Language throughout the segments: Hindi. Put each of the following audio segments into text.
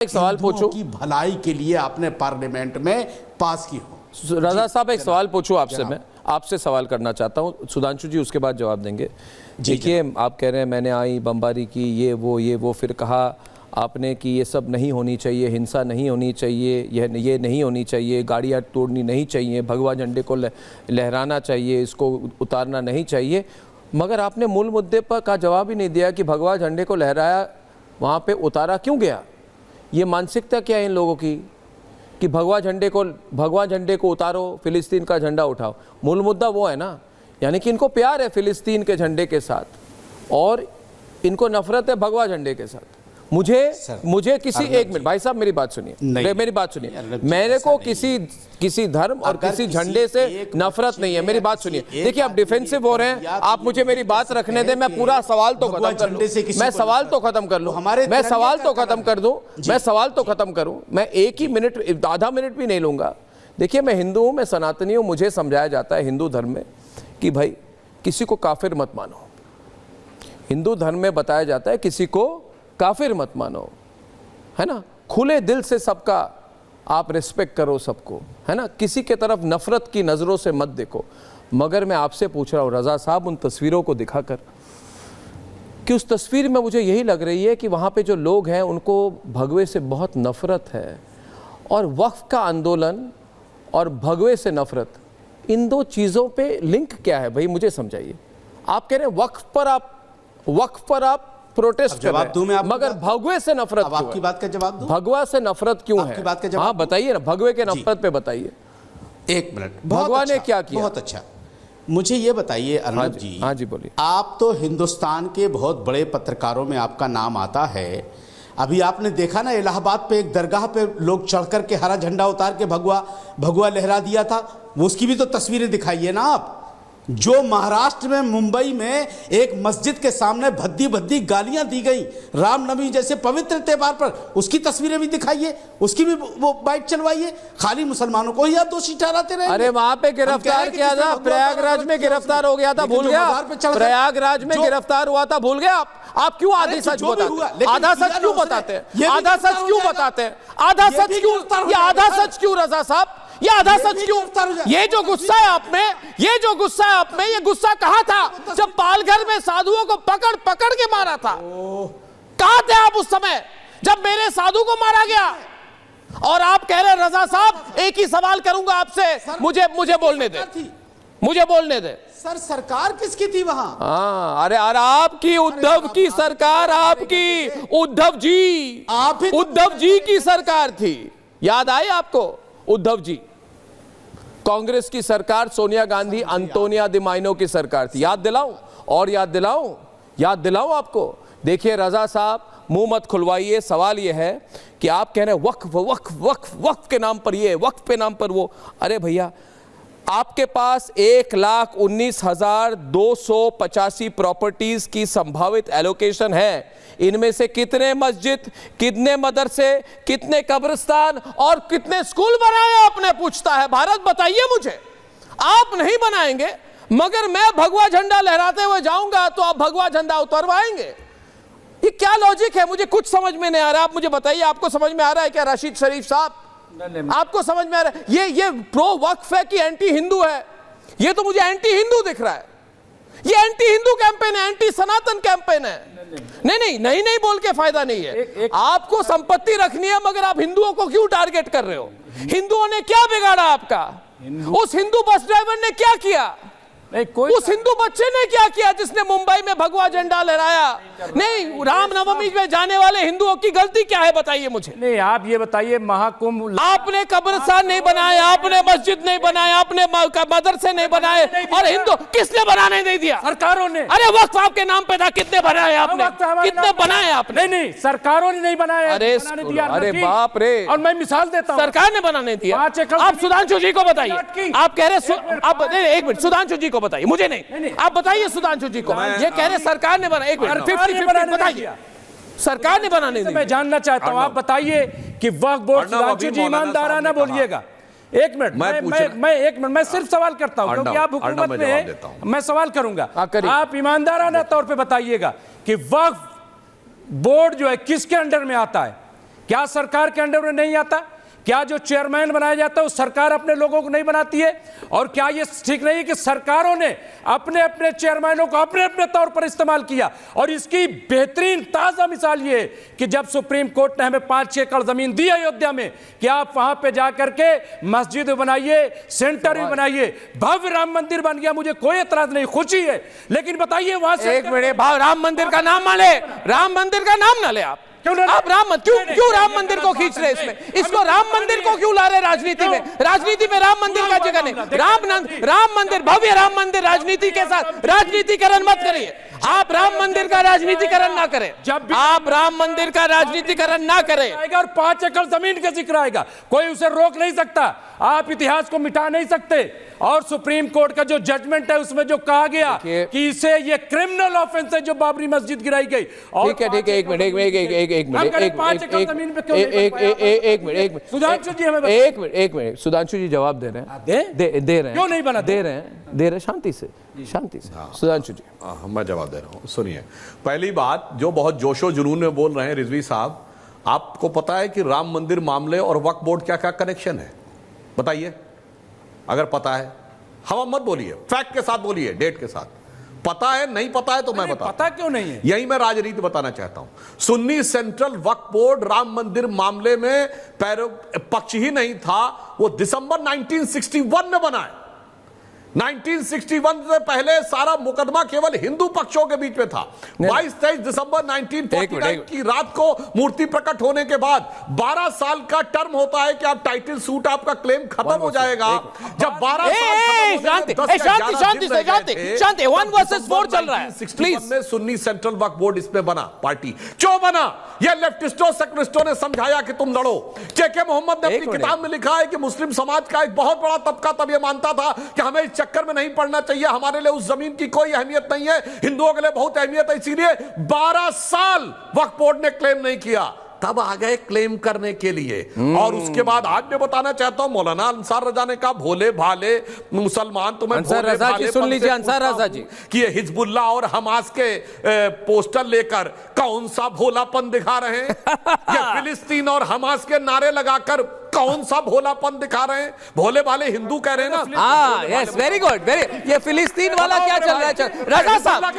एक सवाल पूछूं की भलाई के लिए आपने पार्लियामेंट में पास की हो। रजा साहब, एक सवाल पूछूं आपसे। मैं आपसे सवाल करना चाहता हूं, सुधांशु जी उसके बाद जवाब देंगे। देखिए, आप कह रहे हैं मैंने आई बमबारी की, ये वो, फिर कहा आपने कि ये सब नहीं होनी चाहिए, हिंसा नहीं होनी चाहिए, ये नहीं होनी चाहिए, गाड़ियाँ तोड़नी नहीं चाहिए, भगवा झंडे को लहराना चाहिए, इसको उतारना नहीं चाहिए। मगर आपने मूल मुद्दे पर का जवाब ही नहीं दिया कि भगवा झंडे को लहराया, वहाँ पे उतारा क्यों गया? ये मानसिकता क्या है इन लोगों की कि भगवा झंडे को उतारो, फिलिस्तीन का झंडा उठाओ? मूल मुद्दा वो है ना, यानी कि इनको प्यार है फिलिस्तीन के झंडे के साथ और इनको नफरत है भगवा झंडे के साथ। मुझे किसी एक मिनट भाई साहब मेरी बात सुनिए, मेरी बात सुनिए। मेरे को किसी धर्म और किसी झंडे से नफरत नहीं है, मेरी बात सुनिए। देखिए, आप डिफेंसिव हो रहे हैं, आप मुझे मेरी बात रखने दें, मैं पूरा सवाल तो खत्म कर लूं, मैं सवाल तो खत्म कर लूं, मैं सवाल तो खत्म कर दूं, मैं सवाल तो खत्म करूं, मैं एक ही मिनट, आधा मिनट भी नहीं लूंगा। देखिए, मैं हिंदू हूं, मैं सनातनी हूं, मुझे समझाया जाता है हिंदू धर्म में कि भाई किसी को काफिर मत मानो। हिंदू धर्म में बताया जाता है किसी को काफिर मत मानो, है ना। खुले दिल से सबका आप रिस्पेक्ट करो सबको, है ना। किसी के तरफ नफरत की नज़रों से मत देखो। मगर मैं आपसे पूछ रहा हूँ रजा साहब, उन तस्वीरों को दिखाकर कि उस तस्वीर में मुझे यही लग रही है कि वहाँ पे जो लोग हैं उनको भगवे से बहुत नफरत है। और वक्फ का आंदोलन और भगवे से नफरत, इन दो चीज़ों पे लिंक क्या है भाई, मुझे समझाइए। आप कह रहे हैं वक्फ पर आप प्रोटेस्ट कर रहे हैं, मगर भगवे से नफरत क्यों है? आपकी बात का जवाब दूं? भगवा से नफरत क्यों है? बात का जवाब हाँ बताइए ना, भगवे के नफरत पे बताइए। एक मिनट, भगवा ने क्या किया? बहुत अच्छा, मुझे ये बताइए अर्नब जी। हाँ जी बोलिए। आप तो हिंदुस्तान के बहुत बड़े पत्रकारों में आपका नाम आता है। अभी आपने देखा ना, इलाहाबाद पे एक दरगाह पे लोग चढ़ करके हरा झंडा उतार के भगवा लहरा दिया था, वो उसकी भी तो तस्वीरें दिखाइए ना आप। जो महाराष्ट्र में, मुंबई में एक मस्जिद के सामने भद्दी गालियां दी गई रामनवमी जैसे पवित्र त्योहार पर, उसकी तस्वीरें भी दिखाइए, उसकी भी वो बाइट चलवाइए। खाली मुसलमानों को ही आप दोषी ठहराते रहे। अरे वहां पे गिरफ्तार किया था, प्रयागराज में गिरफ्तार हो गया था, भूल गया? प्रयागराज में गिरफ्तार हुआ था, भूल गया आप क्यों आधी सच बताते हैं? आधा सच क्यों बताते हैं? आधा सच क्यों बताते हैं? आधा सच क्यों? ये आधा सच क्यों रजा साहब? ये आधा सच क्यों? ये जो गुस्सा है आप में, ये गुस्सा कहाँ था जब पालघर में साधुओं को पकड़ के मारा था? कहाँ थे आप उस समय जब मेरे साधु को मारा गया? और आप कह रहे रजा साहब, एक ही सवाल करूंगा आपसे, मुझे बोलने दे। सर, सरकार किसकी थी वहां? हाँ, अरे आपकी उद्धव की सरकार, आपकी उद्धव जी की सरकार थी। याद आए आपको? उद्धव जी, कांग्रेस की सरकार, सोनिया गांधी, अंतोनिया दी माइनो की सरकार थी। याद दिलाऊं और याद दिलाऊं आपको? देखिए रजा साहब, मुंह मत खुलवाइए। सवाल यह है कि आप कह रहे हैं वक्फ के नाम पर ये, वक्फ के नाम पर वो। अरे भैया, आपके पास 1,19,285 प्रॉपर्टीज की संभावित एलोकेशन है। इनमें से कितने मस्जिद, कितने मदरसे, कितने कब्रिस्तान और कितने स्कूल बनाए आपने, पूछता है भारत। बताइए मुझे। आप नहीं बनाएंगे, मगर मैं भगवा झंडा लहराते हुए जाऊंगा तो आप भगवा झंडा उतरवाएंगे। ये क्या लॉजिक है? मुझे कुछ समझ में नहीं आ रहा। आप मुझे बताइए, आपको समझ में आ रहा है क्या राशिद शरीफ साहब? आपको समझ में आ रहा है ये प्रो वक्फ है कि एंटी हिंदू है? ये तो मुझे एंटी हिंदू दिख रहा है। ये एंटी हिंदू कैंपेन है, एंटी सनातन कैंपेन है। नहीं बोल के फायदा नहीं है। आपको संपत्ति रखनी है, मगर आप हिंदुओं को क्यों टारगेट कर रहे हो? हिंदुओं ने क्या बिगाड़ा आपका? उस हिंदू बस ड्राइवर ने क्या किया? उस हिंदू बच्चे ने क्या किया जिसने मुंबई में भगवा झंडा लहराया? नहीं, रामनवमी में जाने वाले हिंदुओं की गलती क्या है, बताइए मुझे। नहीं, आप ये बताइए, महाकुंभ आपने कब्रिस्तान नहीं बनाए, आपने मस्जिद नहीं बनाए, आपने मदरसे नहीं बनाए, और हिंदू किसने बनाने नहीं दिया? सरकारों ने। अरे वक्फ आपके नाम पे था, कितने बनाए आपने? कितने बनाए आपने? नहीं, सरकारों ने नहीं बनाया। अरे बाप रे। और मैं मिसाल देता हूँ, सरकार ने बनाने दिया। आप सुधांशु जी को बताइए। आप कह रहे, एक मिनट, सुधांशु जी को बताइए, मुझे नहीं। आप बताइए सुधांशु जी को। ये कह रहे सरकार ने बना, एक मिनट, 50-50 बताइए, सरकार ने बनाने दी। मैं जानना चाहता हूं, आप बताइए कि वक्फ बोर्ड, सुधांशु जी ईमानदाराना बोलिएगा। एक मिनट, मैं सिर्फ सवाल करता हूं क्योंकि आप हुकूमत में हैं, मैं सवाल करूंगा। आप ईमानदाराना तौर पे बताइएगा कि वक्फ बोर्ड जो है किसके अंडर में आता है? क्या सरकार के अंडर में नहीं आता? क्या जो चेयरमैन बनाया जाता है वो सरकार अपने लोगों को नहीं बनाती है? और क्या ये ठीक नहीं है कि सरकारों ने अपने अपने चेयरमैनों को अपने अपने तौर पर इस्तेमाल किया? और इसकी बेहतरीन ताजा मिसाल ये है कि जब सुप्रीम कोर्ट ने हमें 5-6 एकड़ जमीन दी अयोध्या में कि आप वहां पे जाकर के मस्जिद बनाइए, सेंटर भी बनाइए, भव्य राम मंदिर बन गया, मुझे कोई एतराज नहीं, खुशी है। लेकिन बताइए वहां से एक मिनट भाव, राम मंदिर का नाम ना ले, राम मंदिर का नाम ना ले आप। आप क्यों राम मंदिर को खींच रहे हैं इसमें? इसको राम मंदिर को क्यों ला रहे राजनीति में? राजनीति में राम मंदिर का जगह नहीं। राम मंदिर, भव्य राम मंदिर, राजनीति के साथ राजनीतिकरण मत करिए। आप राम मंदिर का राजनीतिकरण ना करें, आप राम मंदिर का राजनीतिकरण ना करें। और 5 एकड़ जमीन का जिक्र आएगा, कोई उसे रोक नहीं सकता। आप इतिहास को मिटा नहीं सकते। और सुप्रीम कोर्ट का जो जजमेंट है उसमें जो कहा गया कि इसे ये क्रिमिनल ऑफेंस है जो बाबरी मस्जिद गिराई गई। ठीक है, एक मिनट, सुधांशु जी जवाब दे रहे हैं, दे रहे हैं, क्यों नहीं बना? दे रहे हैं, शांति से। सुधांशु जी, मैं जवाब दे रहा हूं, सुनिए। पहली बात, जो बहुत जोशो जुनून में बोल रहे हैं रिजवी साहब, आपको पता है कि राम मंदिर मामले और वक्फ बोर्ड क्या क्या कनेक्शन है? बताइए, अगर पता है। हम मत बोलिए, फैक्ट के साथ बोलिए, डेट के साथ। पता है, नहीं पता है तो मैं बता। पता क्यों नहीं है? यही मैं राजनीति बताना चाहता हूं। सुन्नी सेंट्रल वक्फ बोर्ड राम मंदिर मामले में पक्ष ही नहीं था, वो दिसंबर 1961 में बना है। 1961 से पहले सारा मुकदमा केवल हिंदू पक्षों के बीच में था। 22-23 दिसंबर 1949 की रात को मूर्ति प्रकट होने के बाद 12 साल का टर्म होता है कि आप टाइटल सूट, आपका क्लेम खत्म हो जाएगा। जब 12 शांति 1 वर्सेस 4 चल रहा है। 1961 में सुन्नी सेंट्रल वक्फ बोर्ड इसमें बना, पार्टी क्यों बना? ये लेफ्टिस्टों सेकुलरिस्टों ने समझाया कि तुम लड़ो। के मोहम्मद ने अपनी किताब में लिखा है कि मुस्लिम समाज का एक बहुत बड़ा तबका तब यह मानता था कि हमें चक्कर में नहीं पड़ना चाहिए, हमारे लिए उस जमीन की कोई अहमियत नहीं है, हिंदुओं के लिए बहुत अहमियत है, इसीलिए 12 साल वक्फ बोर्ड ने क्लेम नहीं किया। तब आ गए क्लेम करने के लिए। और उसके बाद आज मैं बताना चाहता हूं, मौलाना अंसार रजा ने कहा, भोले भाले मुसलमान तुम्हें अंसार रजा जी सुन लीजिए, अंसार रजा जी, कि ये हिजबुल्लाह और हमास के पोस्टर लेकर कौन सा भोलापन दिखा रहे हैं? ये फिलिस्तीन और हमास के नारे लगाकर कौन सा भोलापन दिखा रहे हैं? भोले भाले हिंदू कह रहे हैं ना। हाँ, यस, वेरी गुड, वेरी। ये फिलिस्तीन वाला क्या चल रहा है? रजा साहब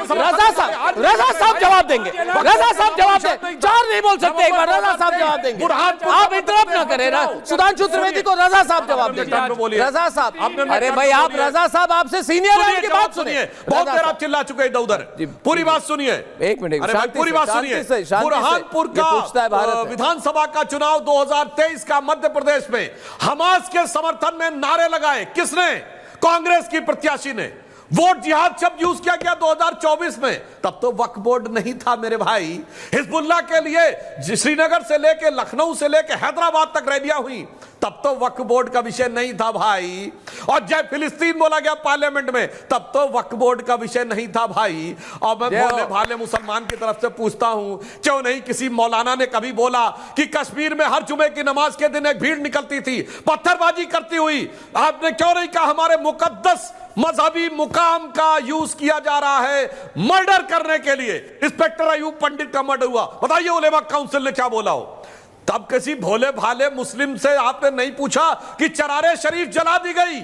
जवाब देंगे, रजा साहब जवाब दें। 4 नहीं बोल सकते, एक बार रजा साहब जवाब देंगे। आप इंटरप्ट ना करें ना, सुधांशु त्रिवेदी को रजा साहब जवाब देंगे। रजा साहब, अरे भाई आप रजा साहब, आपसे सीनियर है, उनकी बात सुनिए। बहुत देर आप चिल्ला चुके इधर उधर, पूरी बात सुनिए। एक मिनट, पूरी बात सुनिए। बुरहानपुर का विधानसभा का चुनाव 2023 का मध्य प्रदेश में हमास के समर्थन में नारे लगाए किसने? कांग्रेस की प्रत्याशी ने। वोट जिहाद शब्द यूज किया गया 2024 में, तब तो वक्फ बोर्ड नहीं था मेरे भाई। हिजबुल्लाह के लिए श्रीनगर से लेके लखनऊ से लेके हैदराबाद तक रैलियां हुई, तब तो वक्फ बोर्ड का विषय नहीं था भाई। और जब फिलिस्तीन बोला गया पार्लियामेंट में, तब तो वक्फ बोर्ड का विषय नहीं था भाई। और मैं भोले भाले मुसलमान की तरफ से पूछता हूं, क्यों नहीं किसी मौलाना ने कभी बोला कि कश्मीर में हर जुमे की नमाज के दिन एक भीड़ निकलती थी पत्थरबाजी करती हुई? आपने क्यों नहीं कहा हमारे मुकद्दस मजहबी मुकाम का यूज किया जा रहा है मर्डर करने के लिए? इंस्पेक्टर अयूब पंडित का मर्डर हुआ, बताइए उलेमा काउंसिल ने क्या बोला हो? तब किसी भोले भाले मुस्लिम से आपने नहीं पूछा कि चरारे शरीफ जला दी गई,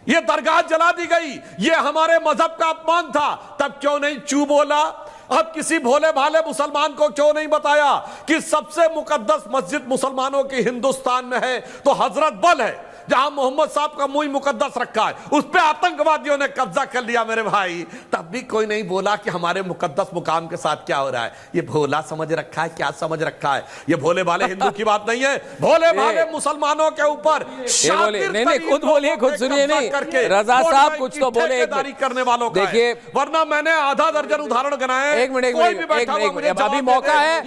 ये दरगाह जला दी गई, ये हमारे मजहब का अपमान था? तब क्यों नहीं चू बोला? अब किसी भोले भाले मुसलमान को क्यों नहीं बताया कि सबसे मुकद्दस मस्जिद मुसलमानों की हिंदुस्तान में है तो हजरत बल है, जहां मोहम्मद साहब का मुंह मुकद्दस रखा है, उस पे आतंकवादियों ने कब्जा कर लिया मेरे भाई। तब भी कोई नहीं बोला कि हमारे मुकद्दस मुकाम के साथ क्या हो रहा है। ये भोला समझ रखा है, क्या समझ रखा है? ये भोले भाले हिंदू की बात नहीं है, भोले भाले मुसलमानों के ऊपर नहीं, खुद बोलिए, खुद सुनिए। नहीं, रजा साहब कुछ तो बोले करने वालों का। देखिए, वरना मैंने आधा दर्जन उदाहरण गिनाए। एक मिनट, अभी मौका है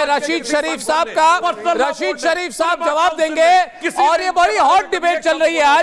रशीद शरीफ साहब का। रशीद शरीफ साहब जवाब देंगे। और ये बड़ी हॉट डिबेट चल रही है आज